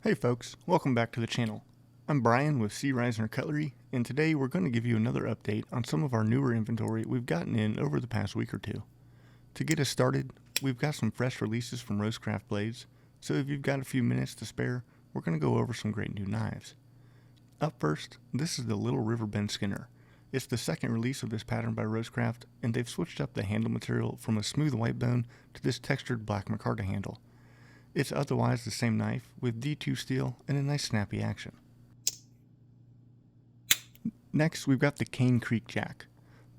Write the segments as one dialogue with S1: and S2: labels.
S1: Hey folks, welcome back to the channel. I'm Brian with Risner Cutlery, and today we're going to give you another update on some of our newer inventory we've gotten in over the past week or two. To get us started, we've got some fresh releases from Rosewood Blades, so if you've got a few minutes to spare, we're going to go over some great new knives. Up first, this is the Little River Bend Skinner. It's the second release of this pattern by Rosewood, and they've switched up the handle material from a smooth white bone to this textured black micarta handle. It's otherwise the same knife with D2 steel and a nice snappy action. Next, we've got the Cane Creek Jack.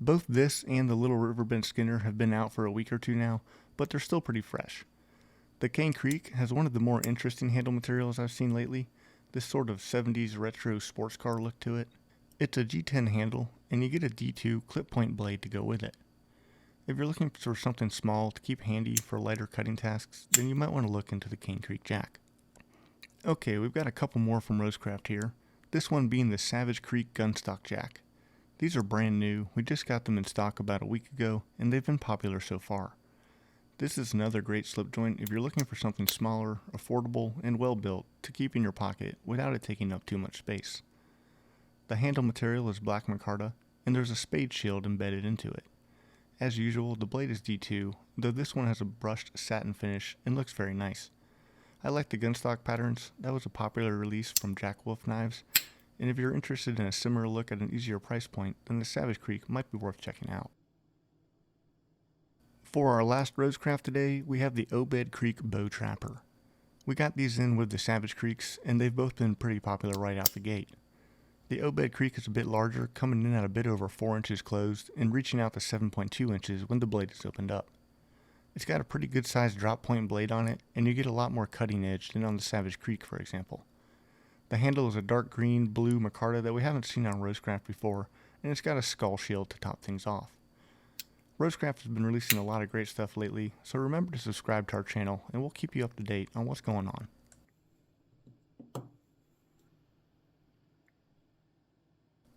S1: Both this and the Little River Bend Skinner have been out for a week or two now, but they're still pretty fresh. The Cane Creek has one of the more interesting handle materials I've seen lately, this sort of 70s retro sports car look to it. It's a G10 handle, and you get a D2 clip point blade to go with it. If you're looking for something small to keep handy for lighter cutting tasks, then you might want to look into the Cane Creek Jack. Okay, we've got a couple more from Rosewood here, this one being the Savage Creek Gunstock Jack. These are brand new, we just got them in stock about a week ago, and they've been popular so far. This is another great slip joint if you're looking for something smaller, affordable, and well built to keep in your pocket without it taking up too much space. The handle material is black micarta, and there's a spade shield embedded into it. As usual, the blade is D2, though this one has a brushed satin finish and looks very nice. I like the gunstock patterns. That was a popular release from Jack Wolf Knives, and if you're interested in a similar look at an easier price point, then the Savage Creek might be worth checking out. For our last Rosecraft today, we have the Obed Creek Bow Trapper. We got these in with the Savage Creeks, and they've both been pretty popular right out the gate. The Obed Creek is a bit larger, coming in at a bit over 4 inches closed and reaching out to 7.2 inches when the blade is opened up. It's got a pretty good sized drop point blade on it, and you get a lot more cutting edge than on the Savage Creek, for example. The handle is a dark green blue micarta that we haven't seen on Rosecraft before, and it's got a skull shield to top things off. Rosecraft has been releasing a lot of great stuff lately, so remember to subscribe to our channel and we'll keep you up to date on what's going on.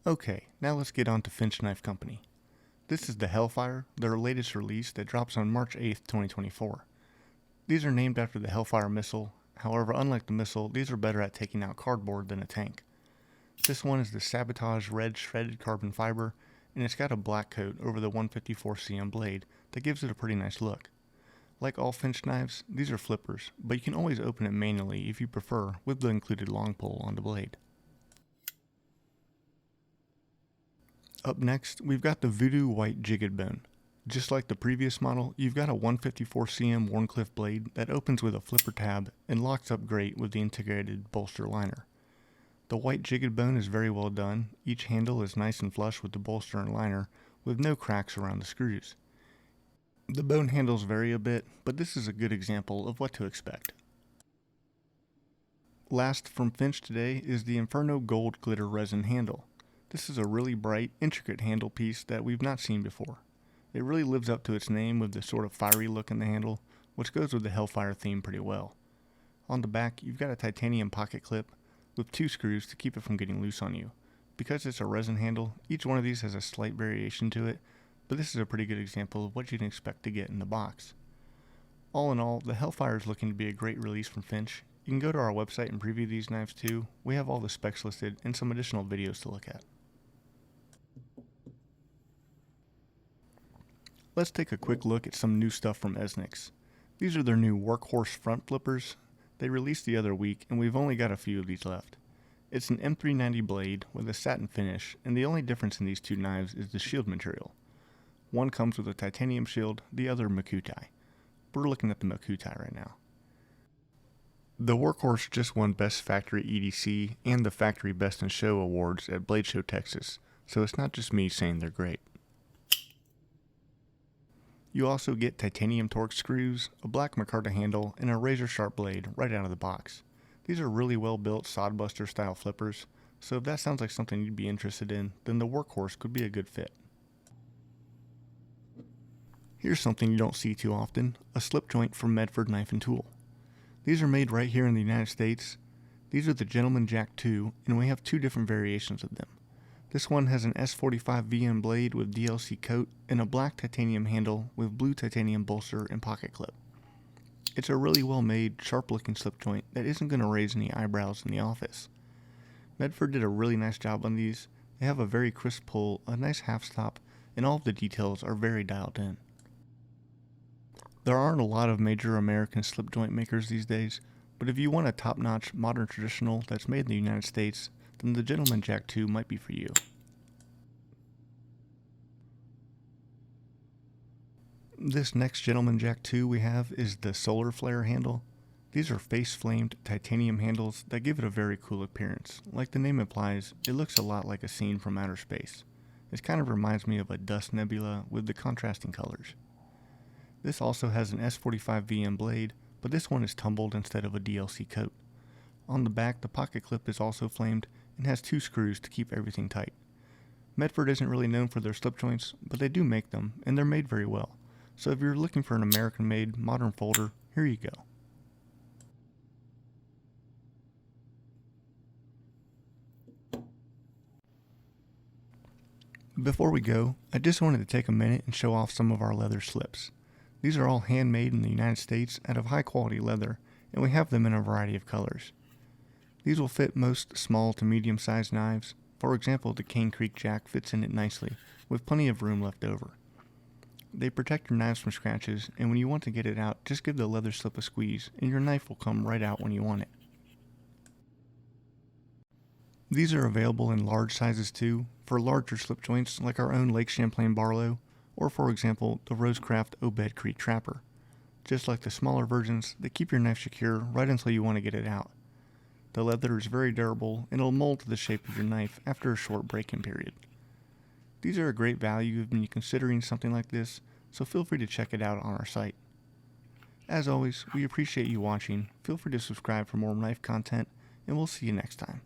S1: Okay, now let's get on to Finch Knife Company. This is the Hellfire, their latest release that drops on March 8th, 2024. These are named after the Hellfire missile, however unlike the missile, these are better at taking out cardboard than a tank. This one is the Sabotage Red Shredded Carbon Fiber, and it's got a black coat over the 154 cm blade that gives it a pretty nice look. Like all Finch knives, these are flippers, but you can always open it manually if you prefer with the included long pull on the blade. Up next, we've got the Voodoo White Jigged Bone. Just like the previous model, you've got a 154 cm Wharncliffe blade that opens with a flipper tab and locks up great with the integrated bolster liner. The white jigged bone is very well done. Each handle is nice and flush with the bolster and liner, with no cracks around the screws. The bone handles vary a bit, but this is a good example of what to expect. Last from Finch today is the Inferno Gold Glitter Resin Handle. This is a really bright, intricate handle piece that we've not seen before. It really lives up to its name with the sort of fiery look in the handle, which goes with the Hellfire theme pretty well. On the back, you've got a titanium pocket clip with 2 screws to keep it from getting loose on you. Because it's a resin handle, each one of these has a slight variation to it, but this is a pretty good example of what you can expect to get in the box. All in all, the Hellfire is looking to be a great release from Finch. You can go to our website and preview these knives too. We have all the specs listed and some additional videos to look at. Let's take a quick look at some new stuff from Esnix. These are their new Workhorse front flippers. They released the other week, and we've only got a few of these left. It's an M390 blade with a satin finish, and the only difference in these two knives is the shield material. One comes with a titanium shield, the other Makutai. We're looking at the Makutai right now. The Workhorse just won Best Factory EDC and the Factory Best in Show awards at Blade Show Texas, so it's not just me saying they're great. You also get titanium Torx screws, a black micarta handle, and a razor sharp blade right out of the box. These are really well built sodbuster style flippers, so if that sounds like something you'd be interested in, then the Workhorse could be a good fit. Here's something you don't see too often, a slip joint from Medford Knife and Tool. These are made right here in the United States. These are the Gentleman Jack 2, and we have 2 different variations of them. This one has an S45 VM blade with DLC coat and a black titanium handle with blue titanium bolster and pocket clip. It's a really well made, sharp looking slip joint that isn't going to raise any eyebrows in the office. Medford did a really nice job on these. They have a very crisp pull, a nice half stop, and all of the details are very dialed in. There aren't a lot of major American slip joint makers these days, but if you want a top-notch modern traditional that's made in the United States, then the Gentleman Jack 2 might be for you. This next Gentleman Jack 2 we have is the Solar Flare handle. These are face-flamed titanium handles that give it a very cool appearance. Like the name implies, it looks a lot like a scene from outer space. This kind of reminds me of a dust nebula with the contrasting colors. This also has an S45 VM blade, but this one is tumbled instead of a DLC coat. On the back, the pocket clip is also flamed and has 2 screws to keep everything tight. Medford isn't really known for their slip joints, but they do make them, and they're made very well. So if you're looking for an American-made modern folder, here you go. Before we go, I just wanted to take a minute and show off some of our leather slips. These are all handmade in the United States out of high quality leather, and we have them in a variety of colors. These will fit most small to medium sized knives. For example, the Cane Creek Jack fits in it nicely, with plenty of room left over. They protect your knives from scratches, and when you want to get it out, just give the leather slip a squeeze, and your knife will come right out when you want it. These are available in large sizes too, for larger slip joints like our own Lake Champlain Barlow, or for example, the Rosecraft Obed Creek Trapper. Just like the smaller versions, they keep your knife secure right until you want to get it out. The leather is very durable and it'll mold to the shape of your knife after a short break-in period. These are a great value when you're considering something like this, so feel free to check it out on our site. As always, we appreciate you watching. Feel free to subscribe for more knife content, and we'll see you next time.